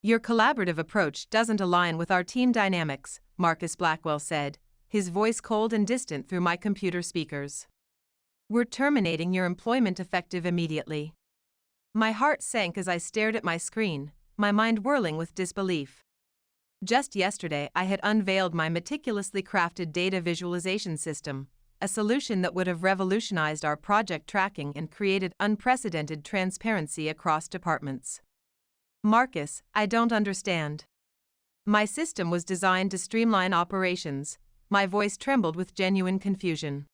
Your collaborative approach doesn't align with our team dynamics, Marcus Blackwell said, his voice cold and distant through my computer speakers. We're terminating your employment effective immediately. My heart sank as I stared at my screen, my mind whirling with disbelief. Just yesterday, I had unveiled my meticulously crafted data visualization system, a solution that would have revolutionized our project tracking and created unprecedented transparency across departments. Marcus, I don't understand. My system was designed to streamline operations. My voice trembled with genuine confusion.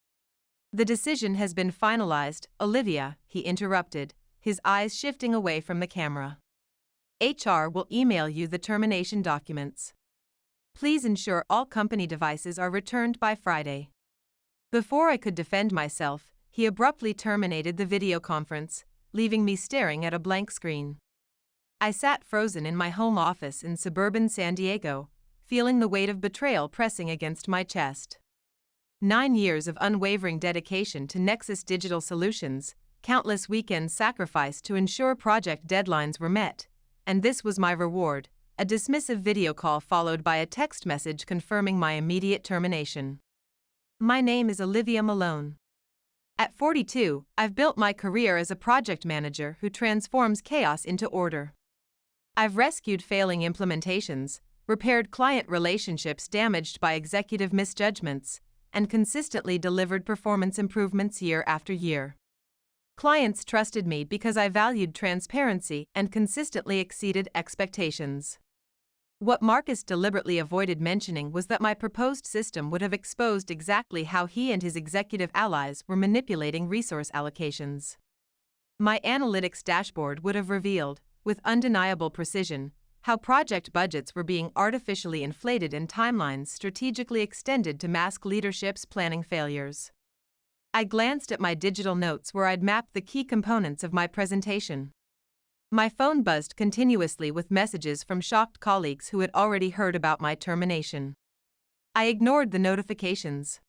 The decision has been finalized, Olivia, he interrupted, his eyes shifting away from the camera. HR will email you the termination documents. Please ensure all company devices are returned by Friday. Before I could defend myself, he abruptly terminated the video conference, leaving me staring at a blank screen. I sat frozen in my home office in suburban San Diego, feeling the weight of betrayal pressing against my chest. 9 years of unwavering dedication to Nexus Digital Solutions, countless weekends sacrificed to ensure project deadlines were met, and this was my reward, a dismissive video call followed by a text message confirming my immediate termination. My name is Olivia Malone. At 42, I've built my career as a project manager who transforms chaos into order. I've rescued failing implementations, repaired client relationships damaged by executive misjudgments, and consistently delivered performance improvements year after year. Clients trusted me because I valued transparency and consistently exceeded expectations. What Marcus deliberately avoided mentioning was that my proposed system would have exposed exactly how he and his executive allies were manipulating resource allocations. My analytics dashboard would have revealed, with undeniable precision, how project budgets were being artificially inflated and timelines strategically extended to mask leadership's planning failures. I glanced at my digital notes where I'd mapped the key components of my presentation. My phone buzzed continuously with messages from shocked colleagues who had already heard about my termination. I ignored the notifications.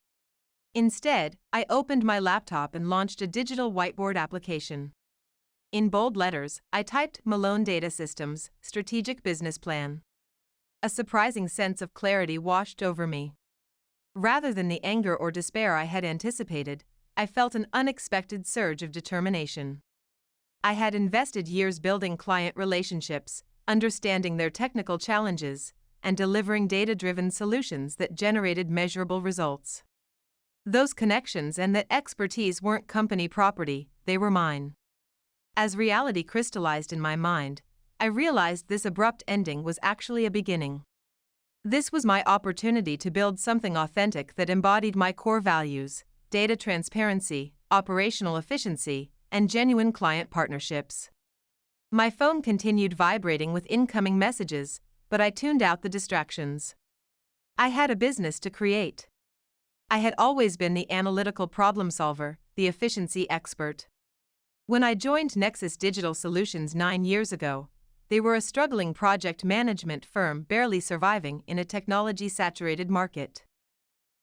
Instead, I opened my laptop and launched a digital whiteboard application. In bold letters, I typed Malone Data Systems, Strategic Business Plan. A surprising sense of clarity washed over me. Rather than the anger or despair I had anticipated, I felt an unexpected surge of determination. I had invested years building client relationships, understanding their technical challenges, and delivering data-driven solutions that generated measurable results. Those connections and that expertise weren't company property, they were mine. As reality crystallized in my mind, I realized this abrupt ending was actually a beginning. This was my opportunity to build something authentic that embodied my core values: data transparency, operational efficiency, and genuine client partnerships. My phone continued vibrating with incoming messages, but I tuned out the distractions. I had a business to create. I had always been the analytical problem solver, the efficiency expert. When I joined Nexus Digital Solutions 9 years ago, they were a struggling project management firm barely surviving in a technology-saturated market.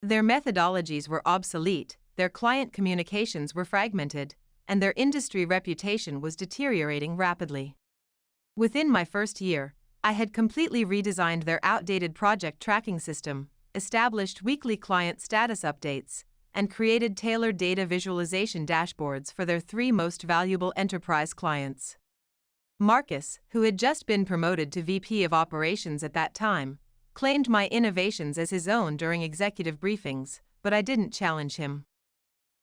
Their methodologies were obsolete, their client communications were fragmented, and their industry reputation was deteriorating rapidly. Within my first year, I had completely redesigned their outdated project tracking system, established weekly client status updates, and created tailored data visualization dashboards for their 3 most valuable enterprise clients. Marcus, who had just been promoted to VP of Operations at that time, claimed my innovations as his own during executive briefings, but I didn't challenge him.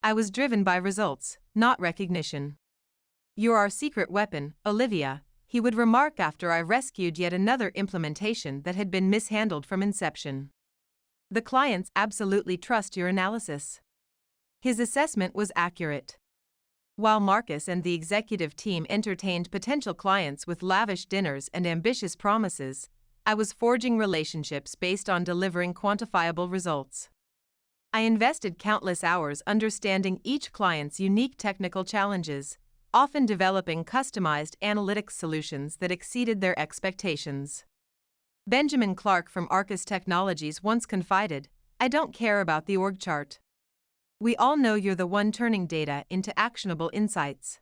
I was driven by results, not recognition. "You're our secret weapon, Olivia," he would remark after I rescued yet another implementation that had been mishandled from inception. "The clients absolutely trust your analysis." His assessment was accurate. While Marcus and the executive team entertained potential clients with lavish dinners and ambitious promises, I was forging relationships based on delivering quantifiable results. I invested countless hours understanding each client's unique technical challenges, often developing customized analytics solutions that exceeded their expectations. Benjamin Clark from Arcus Technologies once confided, "I don't care about the org chart. We all know you're the one turning data into actionable insights."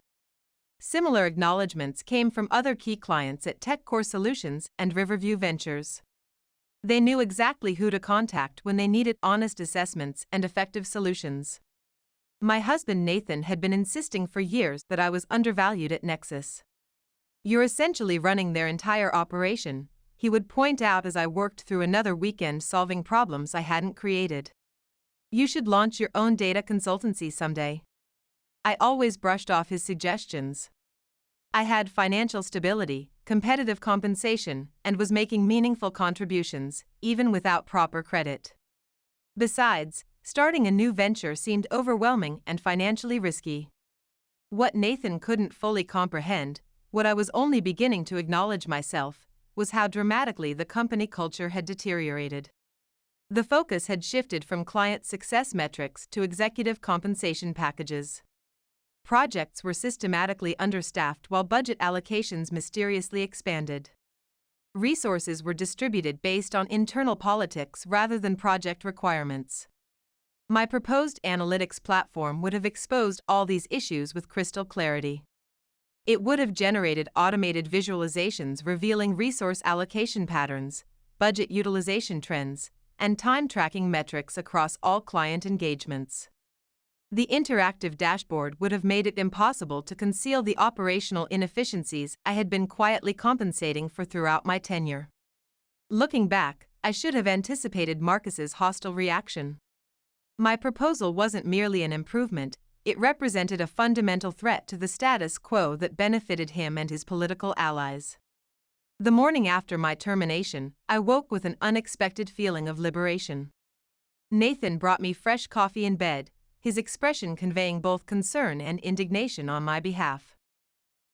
Similar acknowledgments came from other key clients at Tech Core Solutions and Riverview Ventures. They knew exactly who to contact when they needed honest assessments and effective solutions. My husband Nathan had been insisting for years that I was undervalued at Nexus. "You're essentially running their entire operation," he would point out as I worked through another weekend solving problems I hadn't created. "You should launch your own data consultancy someday." I always brushed off his suggestions. I had financial stability, competitive compensation, and was making meaningful contributions, even without proper credit. Besides, starting a new venture seemed overwhelming and financially risky. What Nathan couldn't fully comprehend, what I was only beginning to acknowledge myself, was how dramatically the company culture had deteriorated. The focus had shifted from client success metrics to executive compensation packages. Projects were systematically understaffed while budget allocations mysteriously expanded. Resources were distributed based on internal politics rather than project requirements. My proposed analytics platform would have exposed all these issues with crystal clarity. It would have generated automated visualizations revealing resource allocation patterns, budget utilization trends, and time tracking metrics across all client engagements. The interactive dashboard would have made it impossible to conceal the operational inefficiencies I had been quietly compensating for throughout my tenure. Looking back, I should have anticipated Marcus's hostile reaction. My proposal wasn't merely an improvement, it represented a fundamental threat to the status quo that benefited him and his political allies. The morning after my termination, I woke with an unexpected feeling of liberation. Nathan brought me fresh coffee in bed, his expression conveying both concern and indignation on my behalf.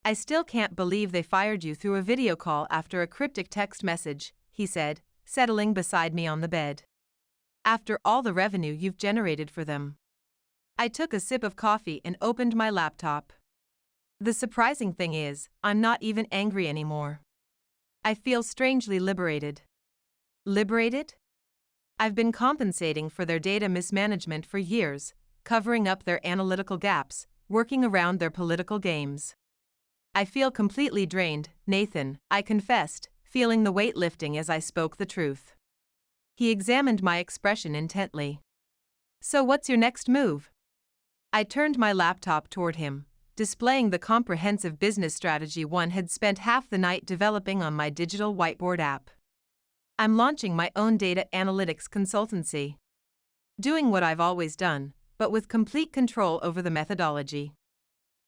"I still can't believe they fired you through a video call after a cryptic text message," he said, settling beside me on the bed. "After all the revenue you've generated for them." I took a sip of coffee and opened my laptop. The surprising thing is, I'm not even angry anymore. I feel strangely liberated. Liberated? I've been compensating for their data mismanagement for years, covering up their analytical gaps, working around their political games. "I feel completely drained, Nathan," I confessed, feeling the weight lifting as I spoke the truth. He examined my expression intently. "So what's your next move?" I turned my laptop toward him, displaying the comprehensive business strategy one had spent half the night developing on my digital whiteboard app. "I'm launching my own data analytics consultancy. Doing what I've always done, but with complete control over the methodology."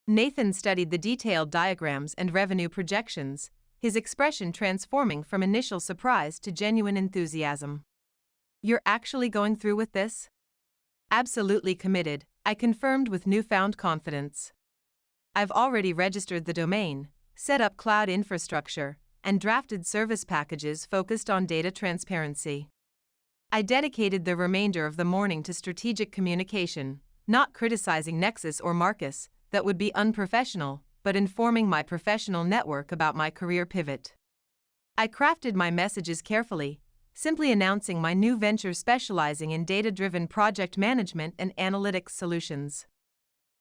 Nathan studied the detailed diagrams and revenue projections, his expression transforming from initial surprise to genuine enthusiasm. "You're actually going through with this?" "Absolutely committed," I confirmed with newfound confidence. "I've already registered the domain, set up cloud infrastructure, and drafted service packages focused on data transparency." I dedicated the remainder of the morning to strategic communication, not criticizing Nexus or Marcus, that would be unprofessional, but informing my professional network about my career pivot. I crafted my messages carefully, simply announcing my new venture specializing in data-driven project management and analytics solutions.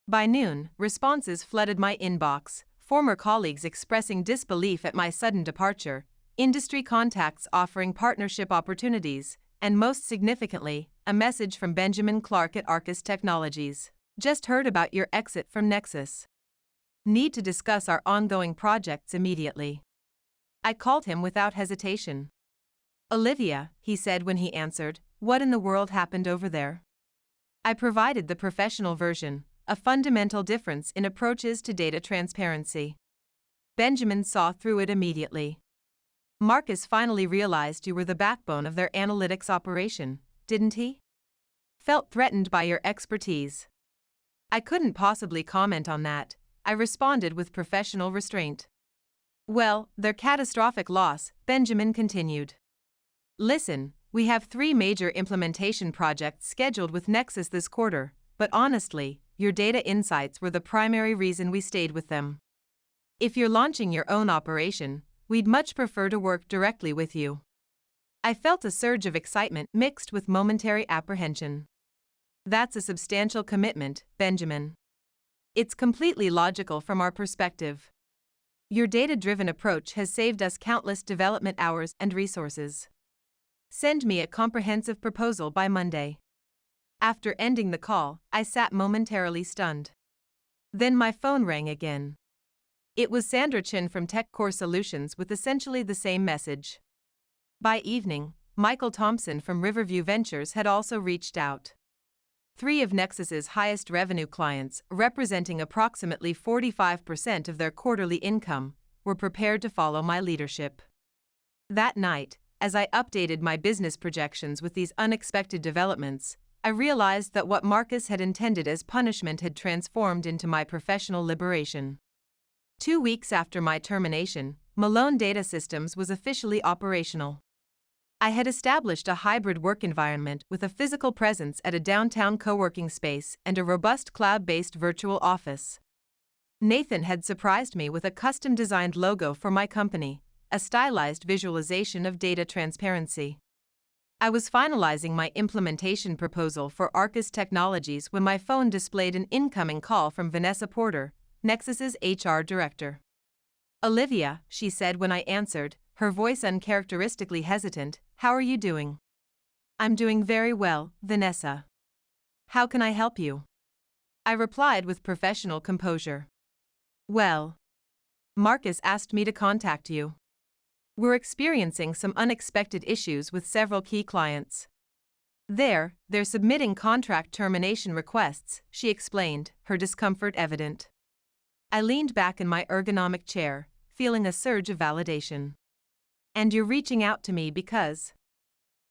By noon, responses flooded my inbox, former colleagues expressing disbelief at my sudden departure, industry contacts offering partnership opportunities, and most significantly, a message from Benjamin Clark at Arcus Technologies. "Just heard about your exit from Nexus. Need to discuss our ongoing projects immediately." I called him without hesitation. "Olivia," he said when he answered, "what in the world happened over there?" I provided the professional version, a fundamental difference in approaches to data transparency. Benjamin saw through it immediately. "Marcus finally realized you were the backbone of their analytics operation, didn't he? Felt threatened by your expertise." I couldn't possibly comment on that, I responded with professional restraint. "Well, their catastrophic loss," Benjamin continued. "Listen, we have 3 major implementation projects scheduled with Nexus this quarter, but honestly, your data insights were the primary reason we stayed with them. If you're launching your own operation, we'd much prefer to work directly with you." I felt a surge of excitement mixed with momentary apprehension. "That's a substantial commitment, Benjamin." It's completely logical from our perspective. Your data-driven approach has saved us countless development hours and resources. Send me a comprehensive proposal by Monday. After ending the call, I sat momentarily stunned. Then my phone rang again. It was Sandra Chin from Tech Core Solutions with essentially the same message. By evening, Michael Thompson from Riverview Ventures had also reached out. 3 of Nexus's highest revenue clients, representing approximately 45% of their quarterly income, were prepared to follow my leadership. That night, as I updated my business projections with these unexpected developments, I realized that what Marcus had intended as punishment had transformed into my professional liberation. 2 weeks after my termination, Malone Data Systems was officially operational. I had established a hybrid work environment with a physical presence at a downtown co-working space and a robust cloud-based virtual office. Nathan had surprised me with a custom-designed logo for my company, a stylized visualization of data transparency. I was finalizing my implementation proposal for Arcus Technologies when my phone displayed an incoming call from Vanessa Porter, Nexus's HR director. "Olivia," she said when I answered, her voice uncharacteristically hesitant, "how are you doing?" "I'm doing very well, Vanessa. How can I help you?" I replied with professional composure. "Well, Marcus asked me to contact you. We're experiencing some unexpected issues with several key clients. They're submitting contract termination requests," she explained, her discomfort evident. I leaned back in my ergonomic chair, feeling a surge of validation. "And you're reaching out to me because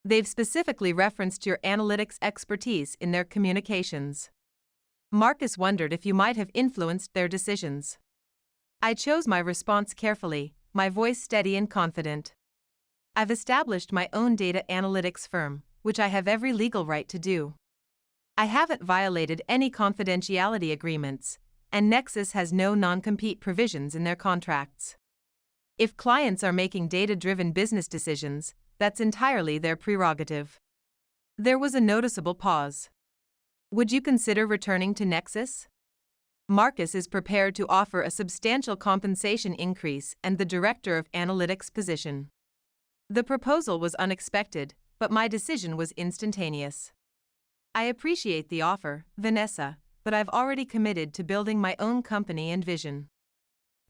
they've specifically referenced your analytics expertise in their communications. Marcus wondered if you might have influenced their decisions." I chose my response carefully, my voice steady and confident. "I've established my own data analytics firm, which I have every legal right to do. I haven't violated any confidentiality agreements, and Nexus has no non-compete provisions in their contracts. If clients are making data-driven business decisions, that's entirely their prerogative." There was a noticeable pause. "Would you consider returning to Nexus? Marcus is prepared to offer a substantial compensation increase and the Director of Analytics position." The proposal was unexpected, but my decision was instantaneous. "I appreciate the offer, Vanessa, but I've already committed to building my own company and vision."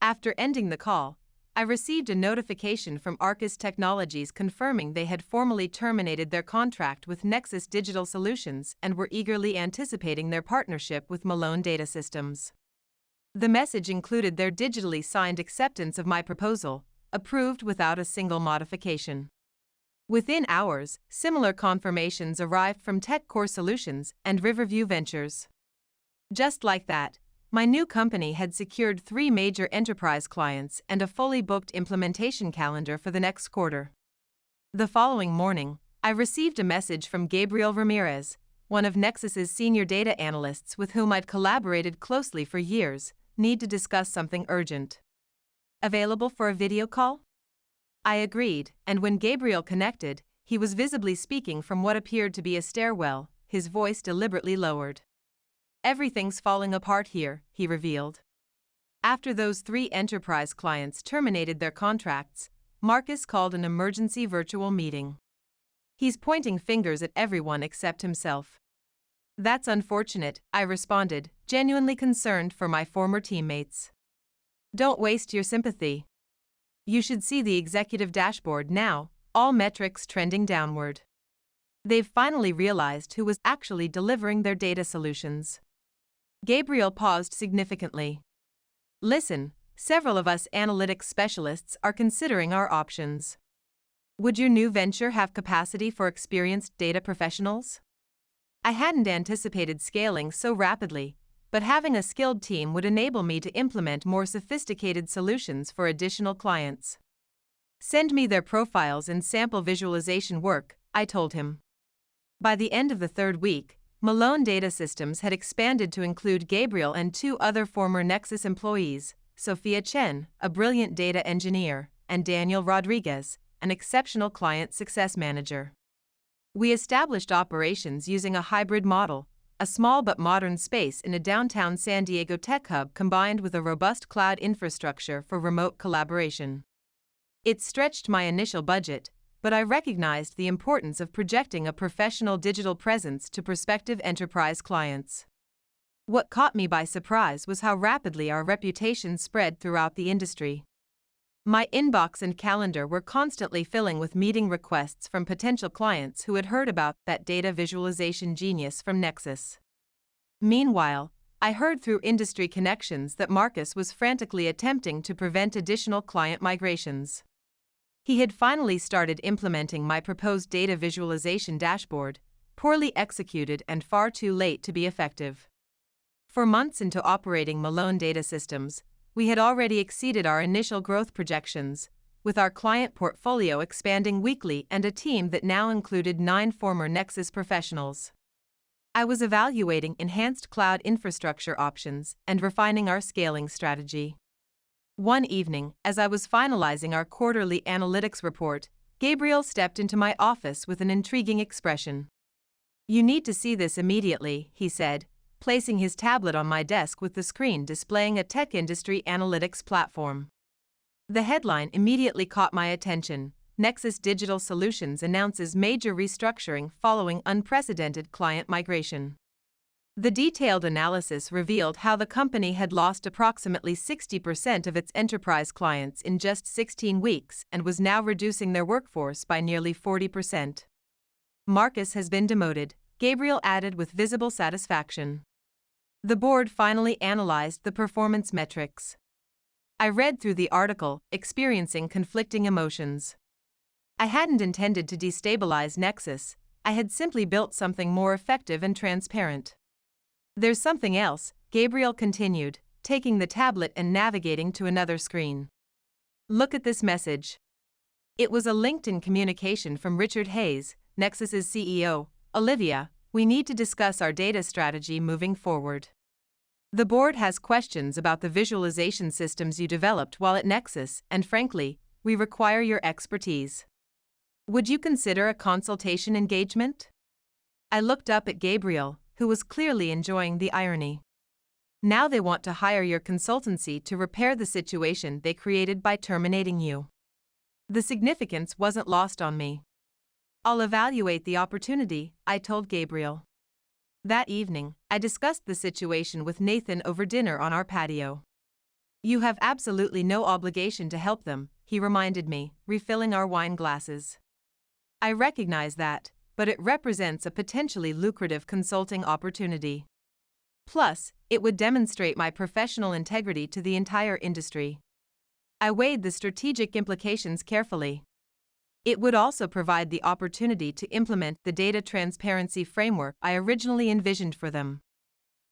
After ending the call, I received a notification from Arcus Technologies confirming they had formally terminated their contract with Nexus Digital Solutions and were eagerly anticipating their partnership with Malone Data Systems. The message included their digitally signed acceptance of my proposal, approved without a single modification. Within hours, similar confirmations arrived from Tech Core Solutions and Riverview Ventures. Just like that, my new company had secured 3 major enterprise clients and a fully booked implementation calendar for the next quarter. The following morning, I received a message from Gabriel Ramirez, one of Nexus's senior data analysts with whom I'd collaborated closely for years, "Need to discuss something urgent. Available for a video call?" I agreed, and when Gabriel connected, he was visibly speaking from what appeared to be a stairwell, his voice deliberately lowered. "Everything's falling apart here," he revealed. After those 3 enterprise clients terminated their contracts, Marcus called an emergency virtual meeting. "He's pointing fingers at everyone except himself." "That's unfortunate," I responded, genuinely concerned for my former teammates. "Don't waste your sympathy. You should see the executive dashboard now, all metrics trending downward. They've finally realized who was actually delivering their data solutions." Gabriel paused significantly. "Listen, several of us analytics specialists are considering our options. Would your new venture have capacity for experienced data professionals?" I hadn't anticipated scaling so rapidly, but having a skilled team would enable me to implement more sophisticated solutions for additional clients. "Send me their profiles and sample visualization work," I told him. By the end of the 3rd week, Malone Data Systems had expanded to include Gabriel and 2 other former Nexus employees, Sophia Chen, a brilliant data engineer, and Daniel Rodriguez, an exceptional client success manager. We established operations using a hybrid model, a small but modern space in a downtown San Diego tech hub combined with a robust cloud infrastructure for remote collaboration. It stretched my initial budget, but I recognized the importance of projecting a professional digital presence to prospective enterprise clients. What caught me by surprise was how rapidly our reputation spread throughout the industry. My inbox and calendar were constantly filling with meeting requests from potential clients who had heard about that data visualization genius from Nexus. Meanwhile, I heard through industry connections that Marcus was frantically attempting to prevent additional client migrations. He had finally started implementing my proposed data visualization dashboard, poorly executed and far too late to be effective. For months into operating Malone Data Systems, we had already exceeded our initial growth projections, with our client portfolio expanding weekly and a team that now included 9 former Nexus professionals. I was evaluating enhanced cloud infrastructure options and refining our scaling strategy. One evening, as I was finalizing our quarterly analytics report, Gabriel stepped into my office with an intriguing expression. "You need to see this immediately," he said, placing his tablet on my desk with the screen displaying a tech industry analytics platform. The headline immediately caught my attention: Nexus Digital Solutions announces major restructuring following unprecedented client migration. The detailed analysis revealed how the company had lost approximately 60% of its enterprise clients in just 16 weeks and was now reducing their workforce by nearly 40%. Marcus has been demoted, Gabriel added with visible satisfaction. The board finally analyzed the performance metrics. I read through the article, experiencing conflicting emotions. I hadn't intended to destabilize Nexus, I had simply built something more effective and transparent. "There's something else," Gabriel continued, taking the tablet and navigating to another screen. "Look at this message." It was a LinkedIn communication from Richard Hayes, Nexus's CEO. "Olivia, we need to discuss our data strategy moving forward. The board has questions about the visualization systems you developed while at Nexus, and frankly, we require your expertise. Would you consider a consultation engagement?" I looked up at Gabriel, who was clearly enjoying the irony. "Now they want to hire your consultancy to repair the situation they created by terminating you." The significance wasn't lost on me. "I'll evaluate the opportunity," I told Gabriel. That evening, I discussed the situation with Nathan over dinner on our patio. "You have absolutely no obligation to help them," he reminded me, refilling our wine glasses. "I recognize that, but it represents a potentially lucrative consulting opportunity. Plus, it would demonstrate my professional integrity to the entire industry." I weighed the strategic implications carefully. It would also provide the opportunity to implement the data transparency framework I originally envisioned for them.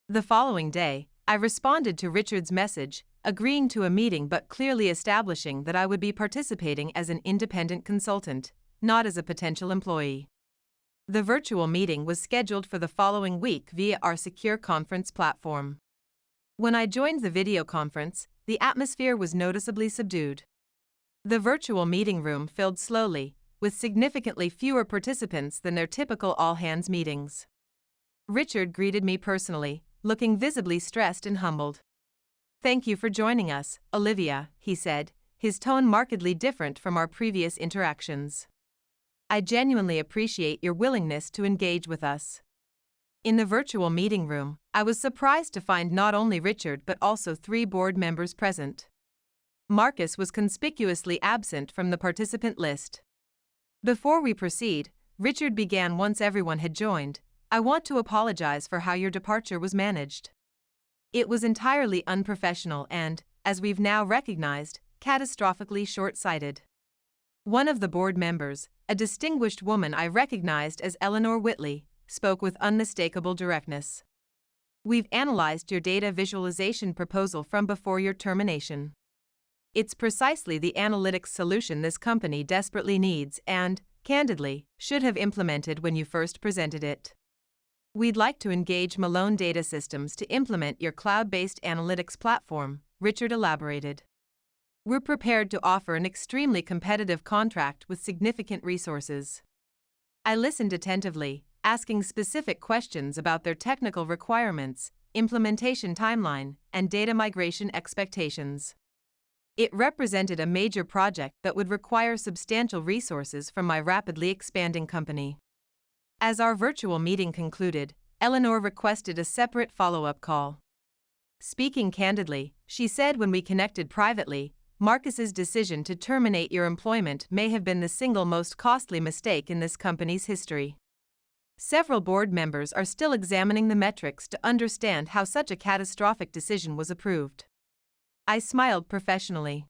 The following day, I responded to Richard's message, agreeing to a meeting but clearly establishing that I would be participating as an independent consultant, not as a potential employee. The virtual meeting was scheduled for the following week via our secure conference platform. When I joined the video conference, the atmosphere was noticeably subdued. The virtual meeting room filled slowly, with significantly fewer participants than their typical all-hands meetings. Richard greeted me personally, looking visibly stressed and humbled. "Thank you for joining us, Olivia," he said, his tone markedly different from our previous interactions. "I genuinely appreciate your willingness to engage with us." In the virtual meeting room, I was surprised to find not only Richard but also 3 board members present. Marcus was conspicuously absent from the participant list. "Before we proceed," Richard began once everyone had joined, "I want to apologize for how your departure was managed. It was entirely unprofessional and, as we've now recognized, catastrophically short-sighted." One of the board members, a distinguished woman I recognized as Eleanor Whitley, spoke with unmistakable directness. "We've analyzed your data visualization proposal from before your termination. It's precisely the analytics solution this company desperately needs and, candidly, should have implemented when you first presented it. We'd like to engage Malone Data Systems to implement your cloud-based analytics platform," Richard elaborated. "We're prepared to offer an extremely competitive contract with significant resources." I listened attentively, asking specific questions about their technical requirements, implementation timeline, and data migration expectations. It represented a major project that would require substantial resources from my rapidly expanding company. As our virtual meeting concluded, Eleanor requested a separate follow-up call. Speaking candidly, she said when we connected privately, Marcus's decision to terminate your employment may have been the single most costly mistake in this company's history. Several board members are still examining the metrics to understand how such a catastrophic decision was approved. I smiled professionally.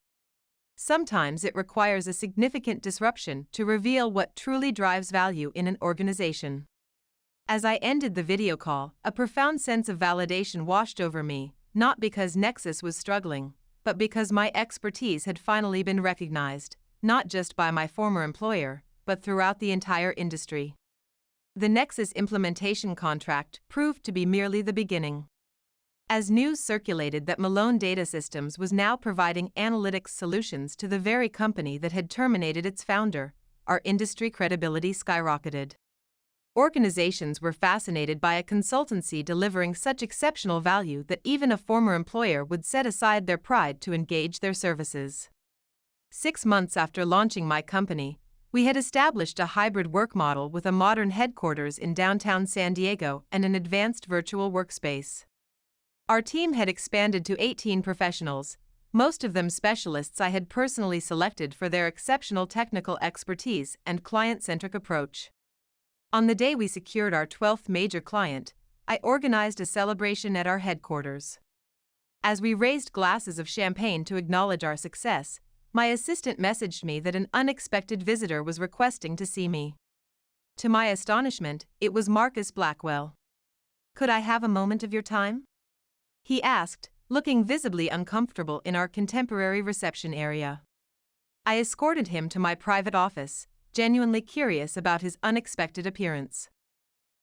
Sometimes it requires a significant disruption to reveal what truly drives value in an organization. As I ended the video call, a profound sense of validation washed over me, not because Nexus was struggling, but because my expertise had finally been recognized, not just by my former employer, but throughout the entire industry. The Nexus implementation contract proved to be merely the beginning. As news circulated that Malone Data Systems was now providing analytics solutions to the very company that had terminated its founder, our industry credibility skyrocketed. Organizations were fascinated by a consultancy delivering such exceptional value that even a former employer would set aside their pride to engage their services. 6 months after launching my company, we had established a hybrid work model with a modern headquarters in downtown San Diego and an advanced virtual workspace. Our team had expanded to 18 professionals, most of them specialists I had personally selected for their exceptional technical expertise and client-centric approach. On the day we secured our 12th major client, I organized a celebration at our headquarters. As we raised glasses of champagne to acknowledge our success, my assistant messaged me that an unexpected visitor was requesting to see me. To my astonishment, it was Marcus Blackwell. "Could I have a moment of your time?" he asked, looking visibly uncomfortable in our contemporary reception area. I escorted him to my private office, genuinely curious about his unexpected appearance.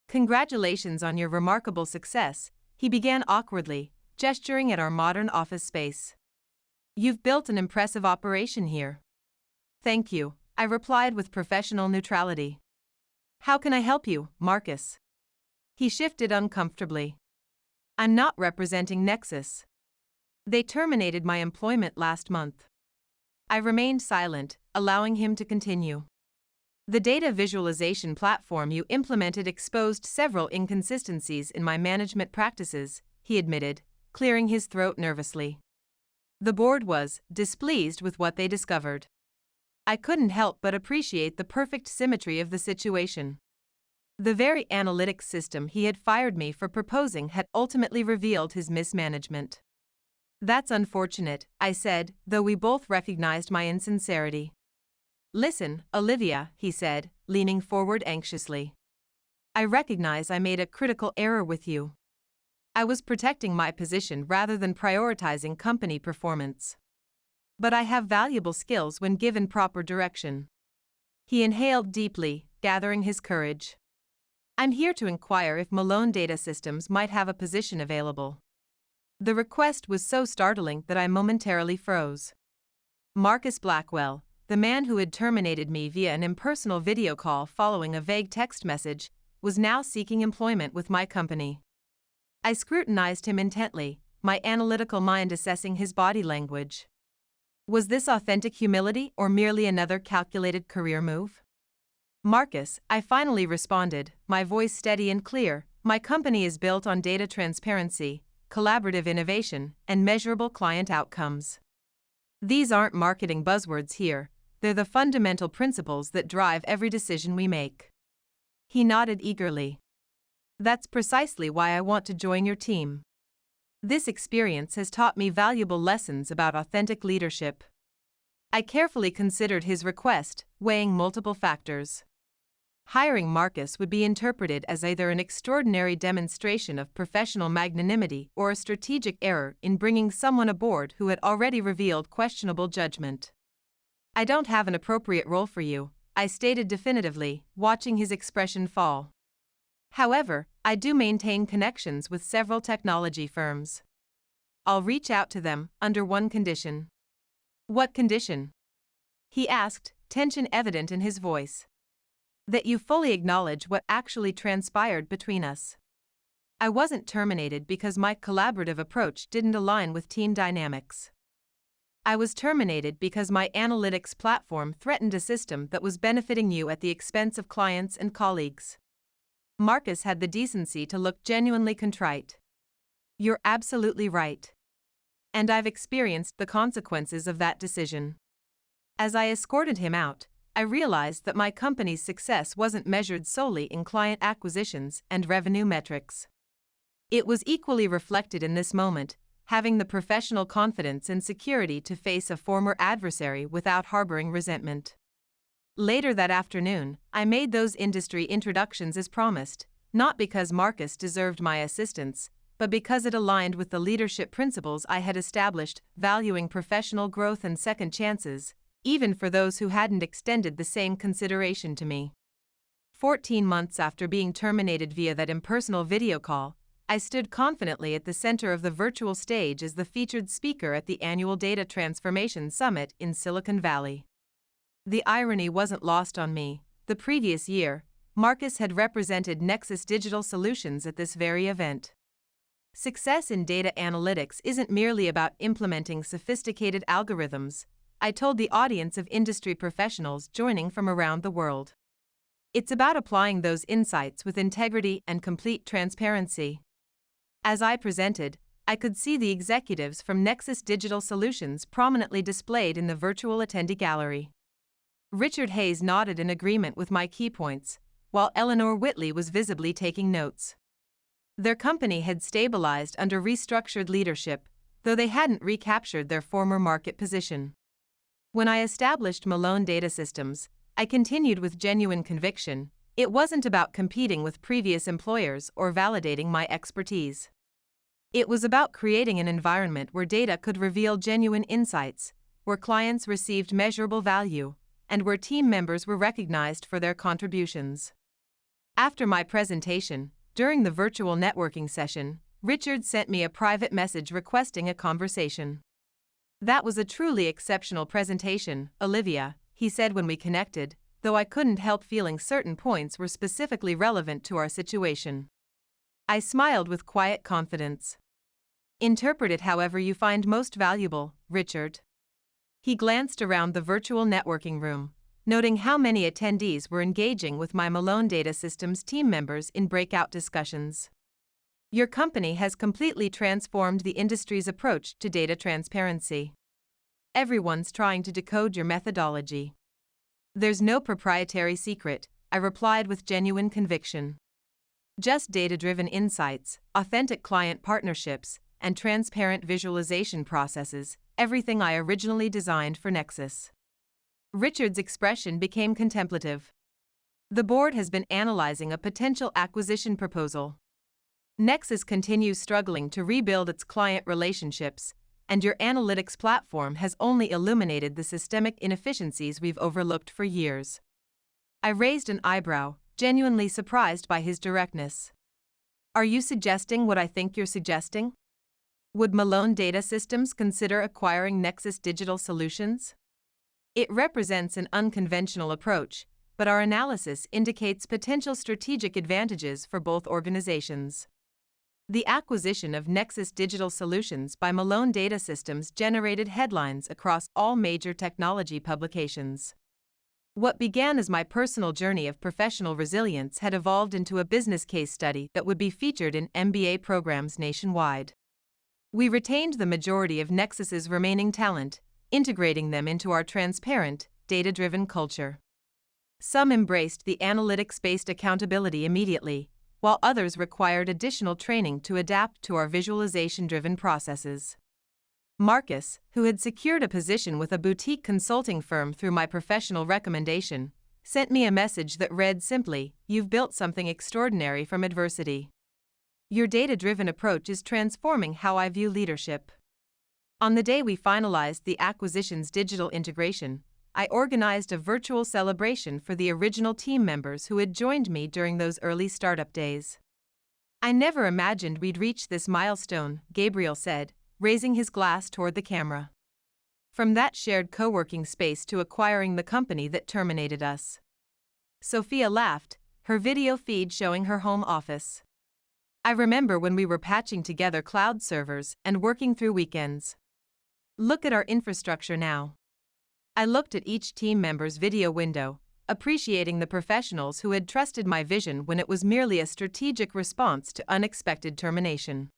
"Congratulations on your remarkable success," he began awkwardly, gesturing at our modern office space. "You've built an impressive operation here." "Thank you," I replied with professional neutrality. "How can I help you, Marcus?" He shifted uncomfortably. "I'm not representing Nexus. They terminated my employment last month." I remained silent, allowing him to continue. "The data visualization platform you implemented exposed several inconsistencies in my management practices," he admitted, clearing his throat nervously. The board was displeased with what they discovered. I couldn't help but appreciate the perfect symmetry of the situation. The very analytics system he had fired me for proposing had ultimately revealed his mismanagement. "That's unfortunate," I said, though we both recognized my insincerity. "Listen, Olivia," he said, leaning forward anxiously. "I recognize I made a critical error with you. I was protecting my position rather than prioritizing company performance. But I have valuable skills when given proper direction." He inhaled deeply, gathering his courage. "I'm here to inquire if Malone Data Systems might have a position available." The request was so startling that I momentarily froze. Marcus Blackwell, the man who had terminated me via an impersonal video call following a vague text message, was now seeking employment with my company. I scrutinized him intently, my analytical mind assessing his body language. Was this authentic humility or merely another calculated career move? "Marcus," I finally responded, my voice steady and clear, "my company is built on data transparency, collaborative innovation, and measurable client outcomes. These aren't marketing buzzwords here, they're the fundamental principles that drive every decision we make." He nodded eagerly. "That's precisely why I want to join your team. This experience has taught me valuable lessons about authentic leadership." I carefully considered his request, weighing multiple factors. Hiring Marcus would be interpreted as either an extraordinary demonstration of professional magnanimity or a strategic error in bringing someone aboard who had already revealed questionable judgment. "I don't have an appropriate role for you," I stated definitively, watching his expression fall. "However, I do maintain connections with several technology firms. I'll reach out to them under one condition." "What condition?" he asked, tension evident in his voice. That you fully acknowledge what actually transpired between us. I wasn't terminated because my collaborative approach didn't align with team dynamics. I was terminated because my analytics platform threatened a system that was benefiting you at the expense of clients and colleagues. Marcus had the decency to look genuinely contrite. You're absolutely right. And I've experienced the consequences of that decision. As I escorted him out, I realized that my company's success wasn't measured solely in client acquisitions and revenue metrics. It was equally reflected in this moment, having the professional confidence and security to face a former adversary without harboring resentment. Later that afternoon, I made those industry introductions as promised, not because Marcus deserved my assistance, but because it aligned with the leadership principles I had established, valuing professional growth and second chances, even for those who hadn't extended the same consideration to me. 14 months after being terminated via that impersonal video call, I stood confidently at the center of the virtual stage as the featured speaker at the annual Data Transformation Summit in Silicon Valley. The irony wasn't lost on me. The previous year, Marcus had represented Nexus Digital Solutions at this very event. Success in data analytics isn't merely about implementing sophisticated algorithms, I told the audience of industry professionals joining from around the world. It's about applying those insights with integrity and complete transparency. As I presented, I could see the executives from Nexus Digital Solutions prominently displayed in the virtual attendee gallery. Richard Hayes nodded in agreement with my key points, while Eleanor Whitley was visibly taking notes. Their company had stabilized under restructured leadership, though they hadn't recaptured their former market position. When I established Malone Data Systems, I continued with genuine conviction. It wasn't about competing with previous employers or validating my expertise. It was about creating an environment where data could reveal genuine insights, where clients received measurable value, and where team members were recognized for their contributions. After my presentation, during the virtual networking session, Richard sent me a private message requesting a conversation. "That was a truly exceptional presentation, Olivia," he said when we connected, though I couldn't help feeling certain points were specifically relevant to our situation. I smiled with quiet confidence. "Interpret it however you find most valuable, Richard." He glanced around the virtual networking room, noting how many attendees were engaging with my Malone Data Systems team members in breakout discussions. "Your company has completely transformed the industry's approach to data transparency. Everyone's trying to decode your methodology." "There's no proprietary secret," I replied with genuine conviction. "Just data-driven insights, authentic client partnerships, and transparent visualization processes, everything I originally designed for Nexus." Richard's expression became contemplative. "The board has been analyzing a potential acquisition proposal. Nexus continues struggling to rebuild its client relationships, and your analytics platform has only illuminated the systemic inefficiencies we've overlooked for years." I raised an eyebrow, genuinely surprised by his directness. "Are you suggesting what I think you're suggesting? Would Malone Data Systems consider acquiring Nexus Digital Solutions?" It represents an unconventional approach, but our analysis indicates potential strategic advantages for both organizations. The acquisition of Nexus Digital Solutions by Malone Data Systems generated headlines across all major technology publications. What began as my personal journey of professional resilience had evolved into a business case study that would be featured in MBA programs nationwide. We retained the majority of Nexus's remaining talent, integrating them into our transparent, data-driven culture. Some embraced the analytics-based accountability immediately, while others required additional training to adapt to our visualization-driven processes. Marcus, who had secured a position with a boutique consulting firm through my professional recommendation, sent me a message that read simply, "You've built something extraordinary from adversity. Your data-driven approach is transforming how I view leadership." On the day we finalized the acquisition's digital integration, I organized a virtual celebration for the original team members who had joined me during those early startup days. "I never imagined we'd reach this milestone," Gabriel said, raising his glass toward the camera. "From that shared co-working space to acquiring the company that terminated us." Sophia laughed, her video feed showing her home office. I remember when we were patching together cloud servers and working through weekends. Look at our infrastructure now. I looked at each team member's video window, appreciating the professionals who had trusted my vision when it was merely a strategic response to unexpected termination.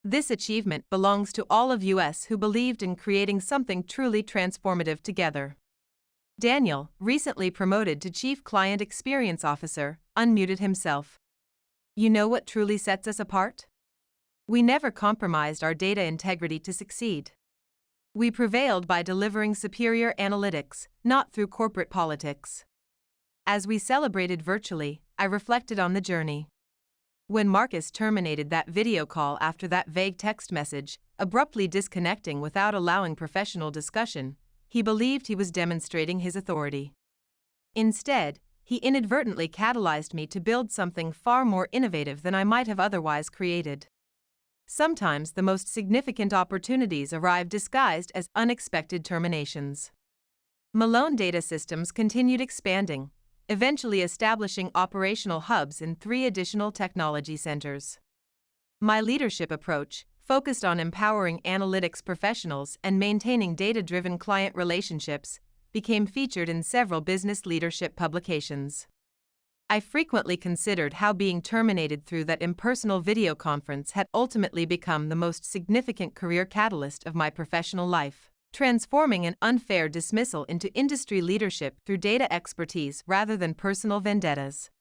This achievement belongs to all of us who believed in creating something truly transformative together. Daniel, recently promoted to Chief Client Experience Officer, unmuted himself. You know what truly sets us apart? We never compromised our data integrity to succeed. We prevailed by delivering superior analytics, not through corporate politics. As we celebrated virtually, I reflected on the journey. When Marcus terminated that video call after that vague text message, abruptly disconnecting without allowing professional discussion, he believed he was demonstrating his authority. Instead, he inadvertently catalyzed me to build something far more innovative than I might have otherwise created. Sometimes the most significant opportunities arrive disguised as unexpected terminations. Malone Data Systems continued expanding, eventually establishing operational hubs in 3 additional technology centers. My leadership approach, focused on empowering analytics professionals and maintaining data-driven client relationships, became featured in several business leadership publications. I frequently considered how being terminated through that impersonal video conference had ultimately become the most significant career catalyst of my professional life, transforming an unfair dismissal into industry leadership through data expertise rather than personal vendettas.